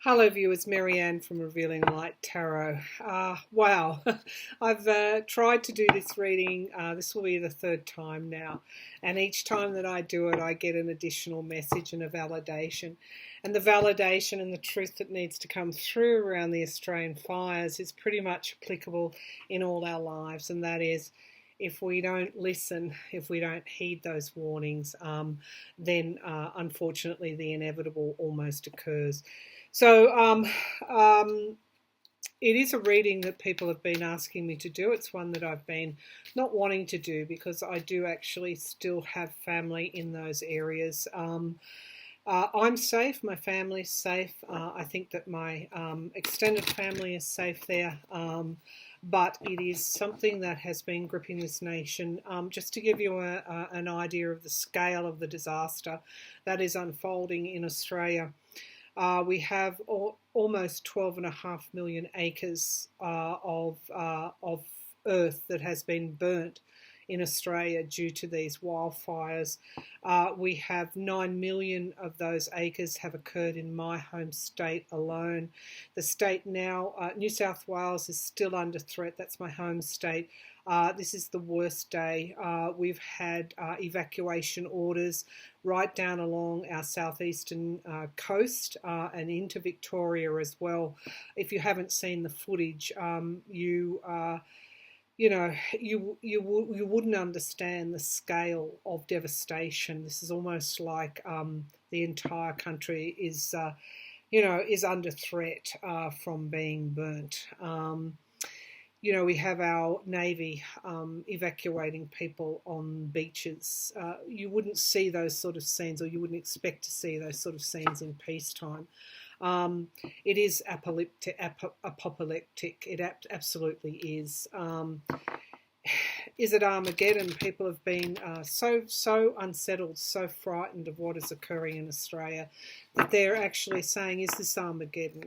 Hello viewers, Marianne from Revealing Light Tarot. Wow, I've tried to do this reading, this will be the third time now, and each time that I do it I get an additional message and a validation. And the validation and the truth that needs to come through around the Australian fires is pretty much applicable in all our lives, and that is, if we don't listen, if we don't heed those warnings, then unfortunately the inevitable almost occurs. So it is a reading that people have been asking me to do. It's one that I've been not wanting to do because I do actually still have family in those areas. I'm safe, my family's safe. I think that my extended family is safe there. But it is something that has been gripping this nation. Just to give you an idea of the scale of the disaster that is unfolding in Australia. We have almost 12.5 million acres of earth that has been burnt in Australia due to these wildfires. We have 9 million of those acres have occurred in my home state alone. The state now, New South Wales, is still under threat. That's my home state. This is the worst day. We've had evacuation orders right down along our southeastern coast and into Victoria as well. If you haven't seen the footage, you wouldn't understand the scale of devastation. This is almost like the entire country is under threat from being burnt. We have our Navy evacuating people on beaches. You wouldn't see those sort of scenes, or you wouldn't expect to see those sort of scenes in peacetime. It is apocalyptic. It absolutely is. Is it Armageddon? People have been so unsettled, so frightened of what is occurring in Australia that they're actually saying, is this Armageddon?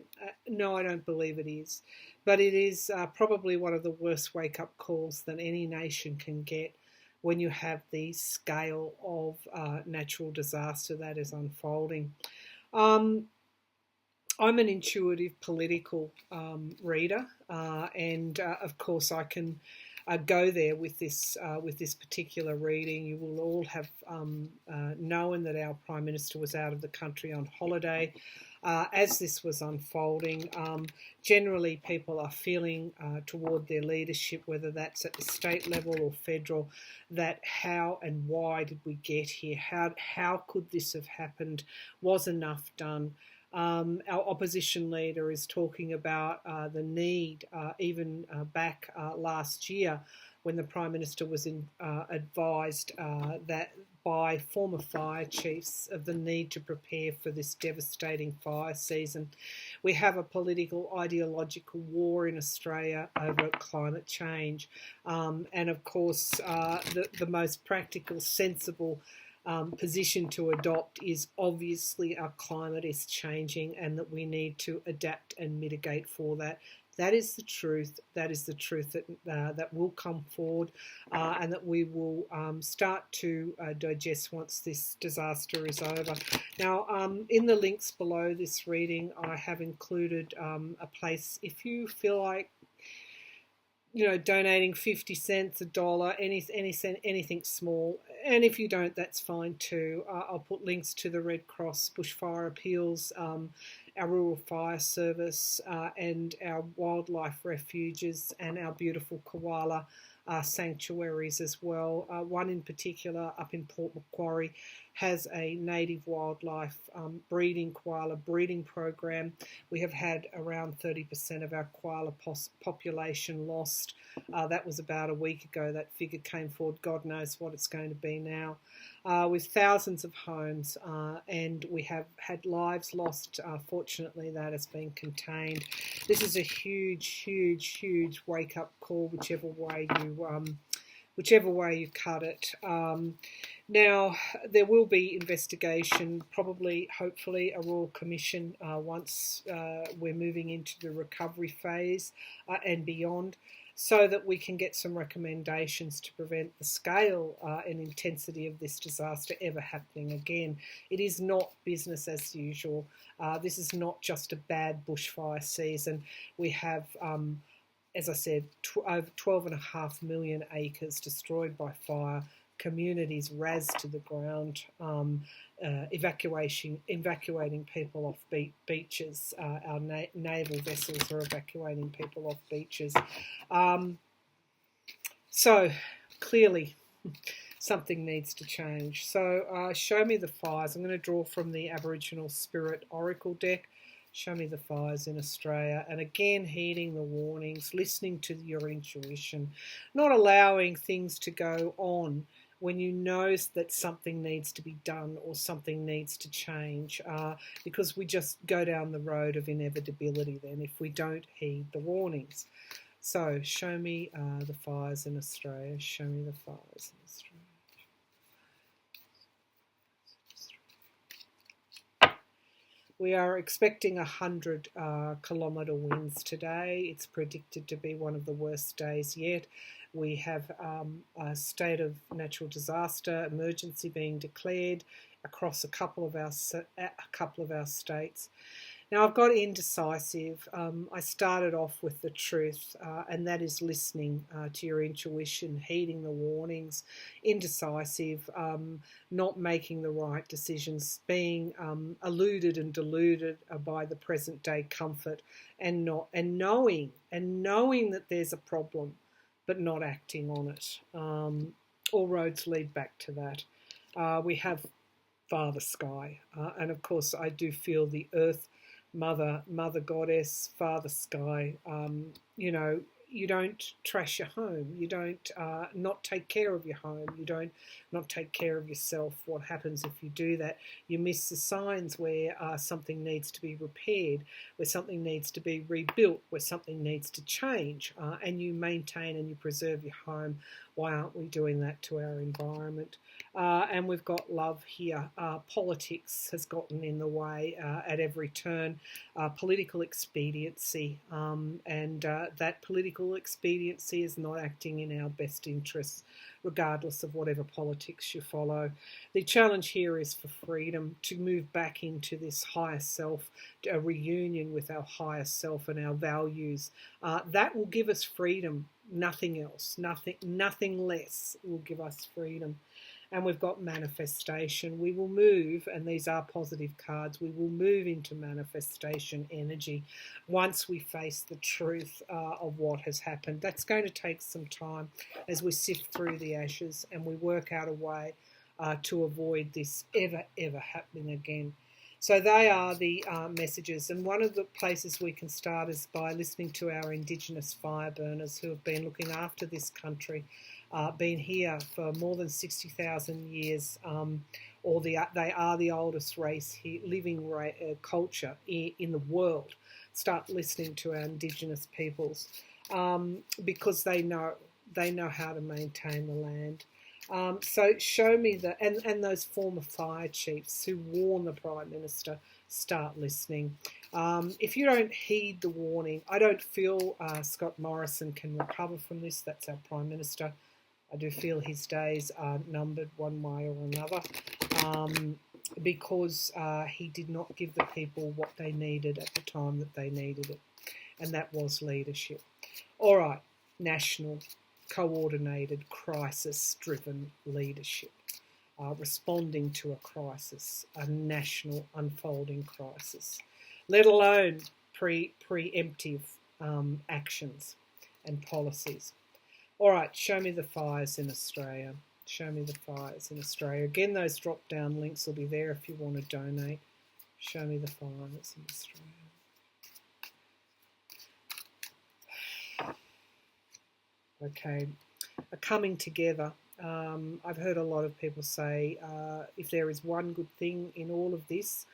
No, I don't believe it is. But it is probably one of the worst wake-up calls that any nation can get when you have the scale of natural disaster that is unfolding. I'm an intuitive political reader, and of course I can go there with this particular reading. You will all have known that our Prime Minister was out of the country on holiday. As this was unfolding, generally people are feeling toward their leadership, whether that's at the state level or federal, that how and why did we get here? How could this have happened? Was enough done? Our opposition leader is talking about the need, even back last year when the Prime Minister was advised that by former fire chiefs of the need to prepare for this devastating fire season. We have a political, ideological war in Australia over climate change. And of course, the most practical, sensible position to adopt is obviously our climate is changing and that we need to adapt and mitigate for that. That is the truth. That is the truth that will come forward and that we will start to digest once this disaster is over. Now, in the links below this reading, I have included a place if you feel like donating 50 cents, $1, anything small. And if you don't, that's fine too. I'll put links to the Red Cross Bushfire Appeals, our Rural Fire Service, and our wildlife refuges, and our beautiful koala sanctuaries as well. One in particular up in Port Macquarie has a native wildlife koala breeding program. We have had around 30% of our koala population lost. That was about a week ago. That figure came forward. God knows what it's going to be now. With thousands of homes, and we have had lives lost. Fortunately, that has been contained. This is a huge wake-up call, whichever way you cut it. Now, there will be investigation, probably, hopefully, a Royal Commission once we're moving into the recovery phase and beyond. so that we can get some recommendations to prevent the scale and intensity of this disaster ever happening again. It is not business as usual. This is not just a bad bushfire season. We have, as I said, over 12.5 million acres destroyed by fire, communities razed to the ground, evacuating people off beaches. Our naval vessels are evacuating people off beaches. So clearly something needs to change. So show me the fires. I'm going to draw from the Aboriginal Spirit Oracle deck. Show me the fires in Australia. And again, heeding the warnings, listening to your intuition, not allowing things to go on when you know that something needs to be done or something needs to change, because we just go down the road of inevitability then if we don't heed the warnings. So show me the fires in Australia. Show me the fires in Australia. We are expecting 100 kilometre winds today. It's predicted to be one of the worst days yet. We have a state of natural disaster emergency being declared across a couple of our states. Now, I've got indecisive. I started off with the truth, and that is listening to your intuition, heeding the warnings. Indecisive, not making the right decisions, being eluded and deluded by the present day comfort, and knowing that there's a problem, but not acting on it. All roads lead back to that. We have Father Sky, and of course I do feel the earth, Mother Goddess, Father Sky. You don't trash your home. You don't not take care of your home. You don't not take care of yourself. What happens if you do that? You miss the signs where something needs to be repaired, where something needs to be rebuilt, where something needs to change, and you maintain and you preserve your home. Why aren't we doing that to our environment? And we've got love here. Politics has gotten in the way at every turn. Political expediency, and that political expediency is not acting in our best interests, regardless of whatever politics you follow. The challenge here is for freedom, to move back into this higher self, a reunion with our higher self and our values. That will give us freedom. Nothing else, nothing less will give us freedom. And we've got manifestation. We will move, and these are positive cards, we will move into manifestation energy once we face the truth of what has happened. That's going to take some time as we sift through the ashes and we work out a way to avoid this ever happening again. So they are the messages, and one of the places we can start is by listening to our Indigenous fire burners who have been looking after this country, been here for more than 60,000 years, they are the oldest race here, living culture in the world. Start listening to our Indigenous peoples because they know how to maintain the land. So show me and those former fire chiefs who warn the Prime Minister, start listening. If you don't heed the warning, I don't feel Scott Morrison can recover from this. That's our Prime Minister. I do feel his days are numbered one way or another because he did not give the people what they needed at the time that they needed it, and that was leadership. All right, national coordinated, crisis-driven leadership, responding to a crisis, a national unfolding crisis, let alone preemptive actions and policies. All right, show me the fires in Australia. Show me the fires in Australia. Again, those drop-down links will be there if you want to donate. Show me the fires in Australia. Okay, a coming together. I've heard a lot of people say if there is one good thing in all of this,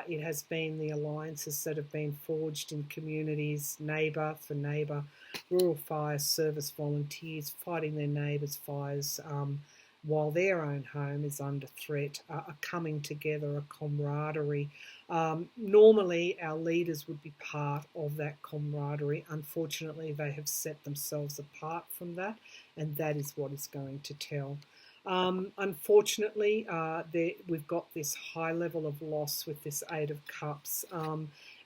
it has been the alliances that have been forged in communities, neighbour for neighbour, rural fire service volunteers fighting their neighbours' fires while their own home is under threat, a coming together, a camaraderie, Normally, our leaders would be part of that camaraderie. Unfortunately, they have set themselves apart from that, and that is what is going to tell. Unfortunately, we've got this high level of loss with this Eight of Cups.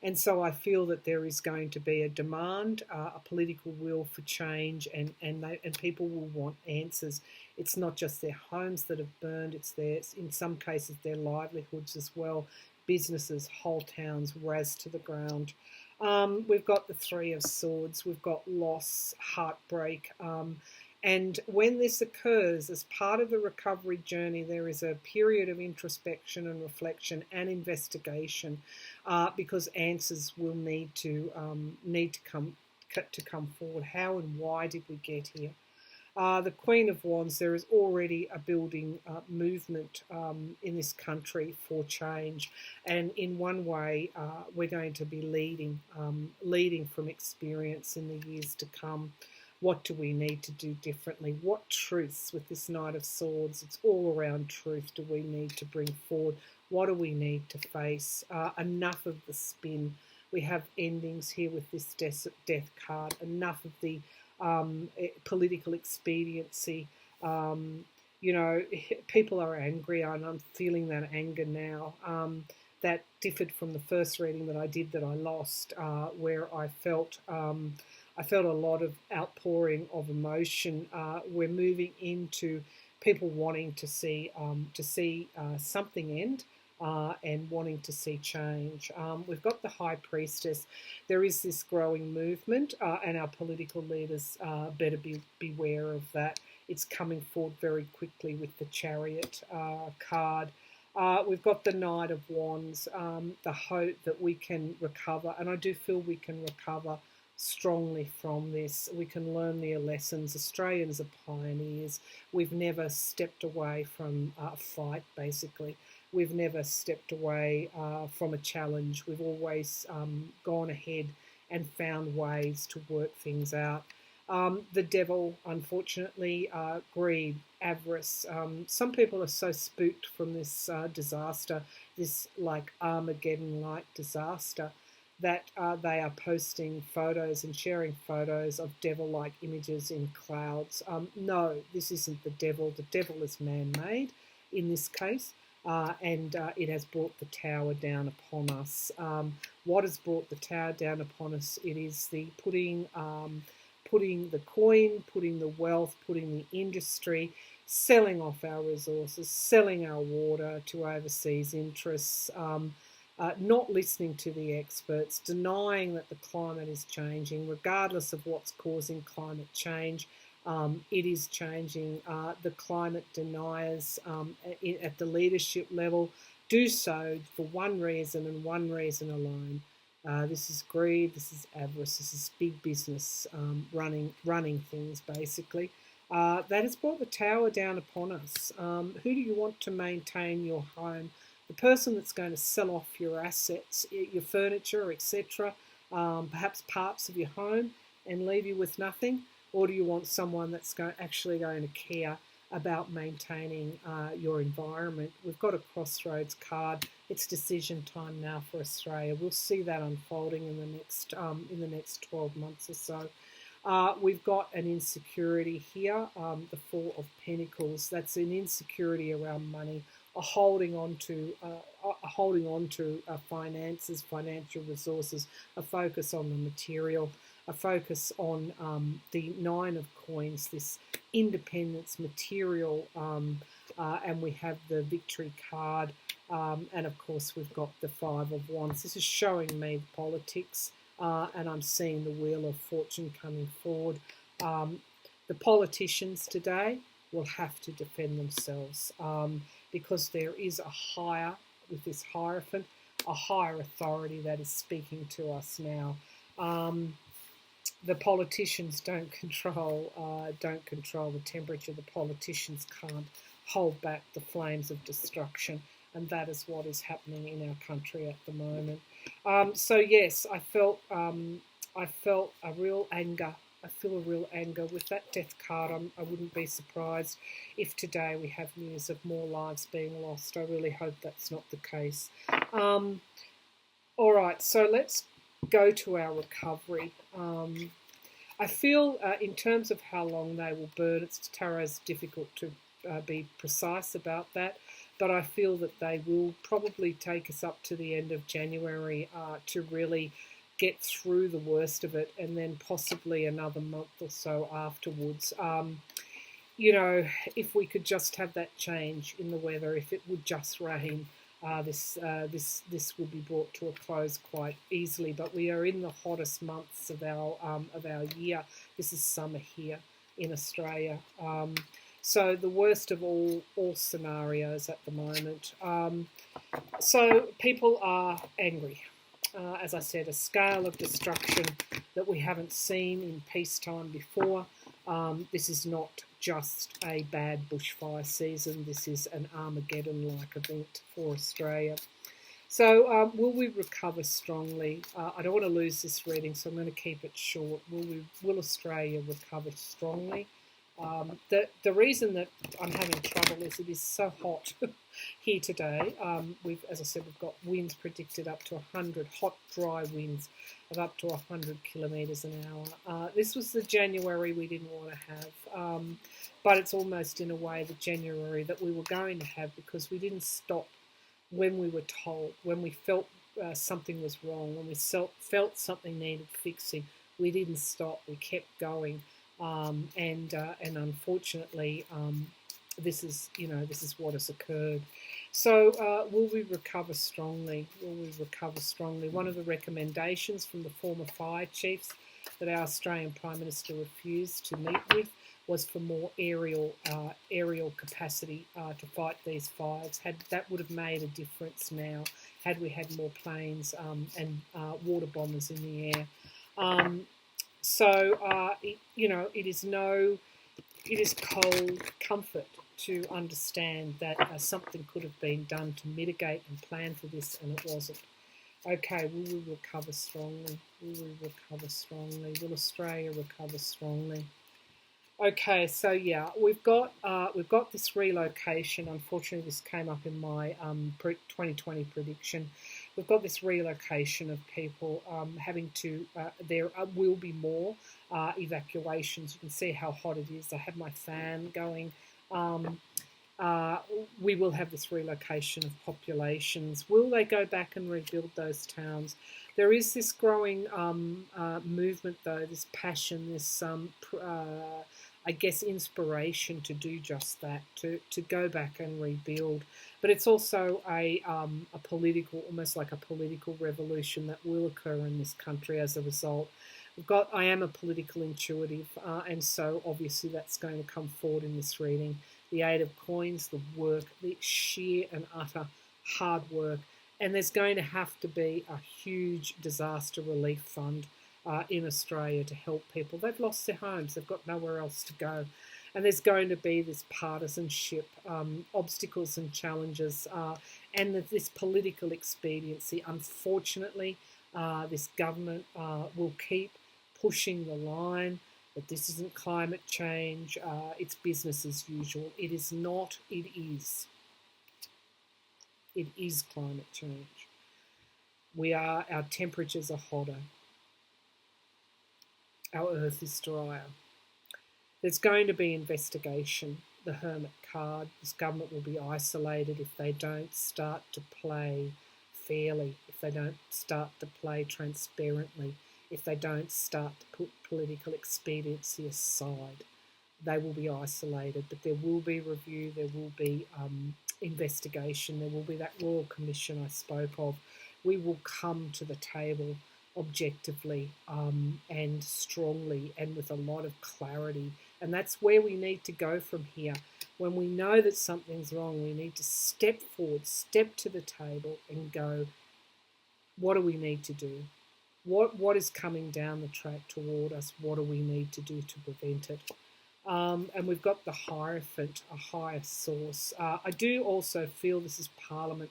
And so I feel that there is going to be a demand, a political will for change, and people will want answers. It's not just their homes that have burned, it's in some cases, their livelihoods as well. Businesses, whole towns razed to the ground. We've got the Three of Swords, we've got loss, heartbreak. And when this occurs, as part of the recovery journey, there is a period of introspection and reflection and investigation, because answers will need to come forward. How and why did we get here? The Queen of Wands, there is already a building movement in this country for change, and in one way, we're going to be leading from experience in the years to come. What do we need to do differently? What truths with this Knight of Swords? It's all around truth. Do we need to bring forward? What do we need to face? Enough of the spin. We have endings here with this death card. Enough of the political expediency. People are angry, and I'm feeling that anger now. That differed from the first reading that I did that I lost, where I felt a lot of outpouring of emotion. We're moving into people wanting to see something end, and wanting to see change. We've got the High Priestess. There is this growing movement, and our political leaders better beware of that. It's coming forward very quickly with the Chariot card. We've got the Knight of Wands, the hope that we can recover, and I do feel we can recover strongly from this. We can learn their lessons. Australians are pioneers. We've never stepped away from a fight, basically. We've never stepped away from a challenge. We've always gone ahead and found ways to work things out. The Devil, unfortunately, greed, avarice. Some people are so spooked from this disaster, this like Armageddon-like disaster, that they are posting photos and sharing photos of devil-like images in clouds. No, this isn't the devil. The devil is man-made in this case, and it has brought the tower down upon us. What has brought the tower down upon us? It is the putting the coin, putting the wealth, putting the industry, selling off our resources, selling our water to overseas interests, not listening to the experts, denying that the climate is changing, regardless of what's causing climate change. It is changing. The climate deniers at the leadership level do so for one reason and one reason alone. This is greed, this is avarice, this is big business running things, basically. That has brought the tower down upon us. Who do you want to maintain your home? The person that's going to sell off your assets, your furniture, etc., perhaps parts of your home, and leave you with nothing? Or do you want someone that's actually going to care about maintaining your environment? We've got a crossroads card. It's decision time now for Australia. We'll see that unfolding in the next 12 months or so. We've got an insecurity here, the Four of Pentacles. That's an insecurity around money, a holding on to finances, financial resources, a focus on the material, a focus on the Nine of Coins, this independence, material, and we have the Victory card, and of course we've got the Five of Wands. This is showing me politics, and I'm seeing the Wheel of Fortune coming forward. The politicians today will have to defend themselves, because there is with this Hierophant, a higher authority that is speaking to us now. The politicians don't control the temperature. The politicians can't hold back the flames of destruction, and that is what is happening in our country at the moment. So yes, I felt a real anger. I feel a real anger with that Death card. I wouldn't be surprised if today we have news of more lives being lost. I really hope that's not the case. All right, so let's go to our recovery. I feel, in terms of how long they will burn, it's Tara's difficult to be precise about that, but I feel that they will probably take us up to the end of January to really get through the worst of it, and then possibly another month or so afterwards. You know, if we could just have that change in the weather, if it would just rain, this would be brought to a close quite easily. But we are in the hottest months of our year. This is summer here in Australia. So the worst of all scenarios at the moment. So people are angry. As I said, a scale of destruction that we haven't seen in peacetime before. This is not just a bad bushfire season. This is an Armageddon-like event for Australia. So will we recover strongly? I don't want to lose this reading, so I'm going to keep it short. Will Australia recover strongly? The reason that I'm having trouble is it is so hot here today. As I said, we've got winds predicted up to 100, hot, dry winds of up to 100 kilometres an hour. This was the January we didn't want to have, but it's almost in a way the January that we were going to have, because we didn't stop when we were told, when we felt something was wrong, when we felt something needed fixing. We didn't stop. We kept going. And unfortunately, this is what has occurred. So, will we recover strongly? Will we recover strongly? One of the recommendations from the former fire chiefs that our Australian Prime Minister refused to meet with was for more aerial capacity to fight these fires. That would have made a difference now had we had more planes and water bombers in the air. It is cold comfort to understand that something could have been done to mitigate and plan for this, and it wasn't. Okay, will we recover strongly? Will we recover strongly? Will Australia recover strongly? Okay, so yeah, we've got this relocation. Unfortunately, this came up in my 2020 prediction. We've got this relocation of people having to. There will be more evacuations. You can see how hot it is. I have my fan going. We will have this relocation of populations. Will they go back and rebuild those towns? There is this growing movement, though, this passion, this I guess inspiration to do just that, to go back and rebuild. But it's also a political, almost like a political revolution that will occur in this country as a result. I am a political intuitive, and so obviously that's going to come forward in this reading. The Eight of Coins, the work, the sheer and utter hard work. And there's going to have to be a huge disaster relief fund in Australia to help people. They've lost their homes. They've got nowhere else to go. And there's going to be this partisanship, obstacles and challenges, and this political expediency. Unfortunately, this government will keep pushing the line that this isn't climate change, it's business as usual. It is not, it is. It is climate change. Our temperatures are hotter. Our earth is drier. There's going to be investigation. The Hermit card. This government will be isolated if they don't start to play fairly, if they don't start to play transparently, if they don't start to put political expediency aside. They will be isolated, but there will be review, there will be investigation, there will be that Royal Commission I spoke of. We will come to the table objectively and strongly and with a lot of clarity. And that's where we need to go from here. When we know that something's wrong, we need to step forward, step to the table and go, what do we need to do? What is coming down the track toward us? What do we need to do to prevent it? And we've got the Hierophant, a higher source. I do also feel this is Parliament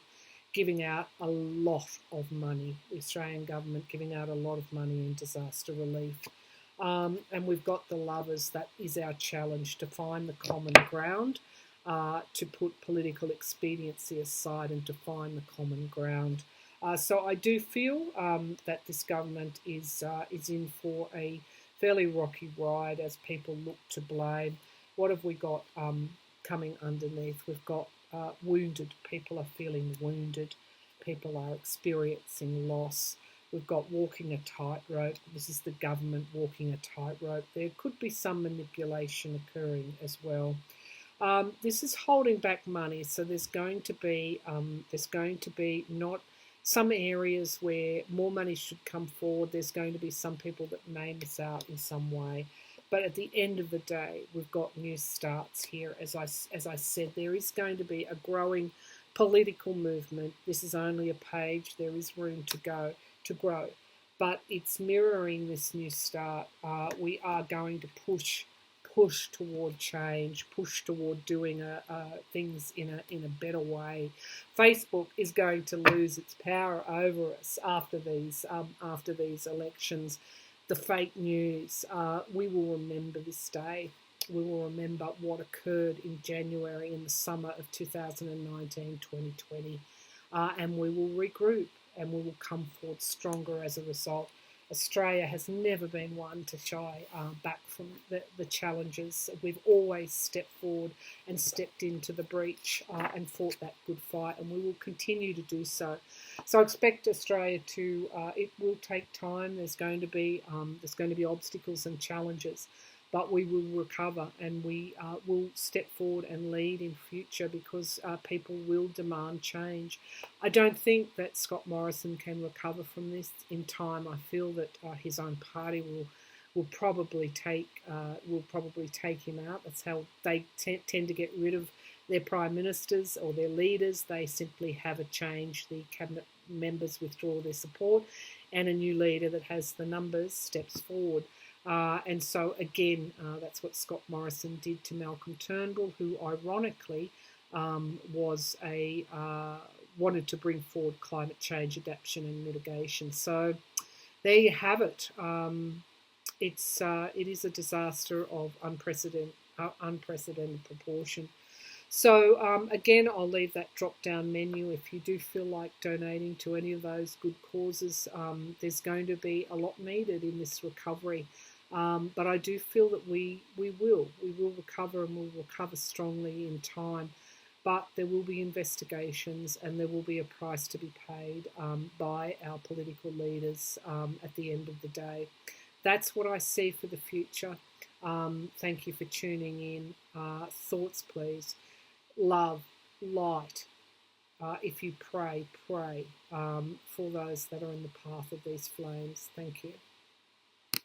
giving out a lot of money, the Australian government giving out a lot of money in disaster relief. And we've got the Lovers. That is our challenge, to find the common ground, to put political expediency aside and to find the common ground. So I do feel that this government is in for a fairly rocky ride as people look to blame. What have we got coming underneath? We've got wounded. People are feeling wounded. People are experiencing loss. We've got walking a tightrope. This is the government walking a tightrope. There could be some manipulation occurring as well. This is holding back money, so there's going to be not some areas where more money should come forward. There's going to be some people that may miss out in some way, but at the end of the day, we've got new starts here. As I said, there is going to be a growing political movement. This is only a page. There is room to grow, but it's mirroring this new start. We are going to push toward change, push toward doing things in a better way. Facebook is going to lose its power over us after these elections. The fake news. We will remember this day. We will remember what occurred in January, in the summer of 2019, 2020, and we will regroup and we will come forward stronger as a result. Australia has never been one to shy back from the challenges. We've always stepped forward and stepped into the breach and fought that good fight, and we will continue to do so. So I expect Australia to. It will take time. There's going to be obstacles and challenges, but we will recover and we will step forward and lead in future because people will demand change. I don't think that Scott Morrison can recover from this in time. I feel that his own party will probably take him out. That's how they tend to get rid of their prime ministers or their leaders. They simply have a change. The cabinet members withdraw their support, and a new leader that has the numbers steps forward. And so again, that's what Scott Morrison did to Malcolm Turnbull, who ironically was wanted to bring forward climate change adaptation and mitigation. So there you have it. It is a disaster of unprecedented proportion. So again, I'll leave that drop-down menu. If you do feel like donating to any of those good causes, there's going to be a lot needed in this recovery. But I do feel that we will recover, and we'll recover strongly in time. But there will be investigations, and there will be a price to be paid by our political leaders at the end of the day. That's what I see for the future. Thank you for tuning in. Thoughts, please. Love, light. If you pray for those that are in the path of these flames. Thank you.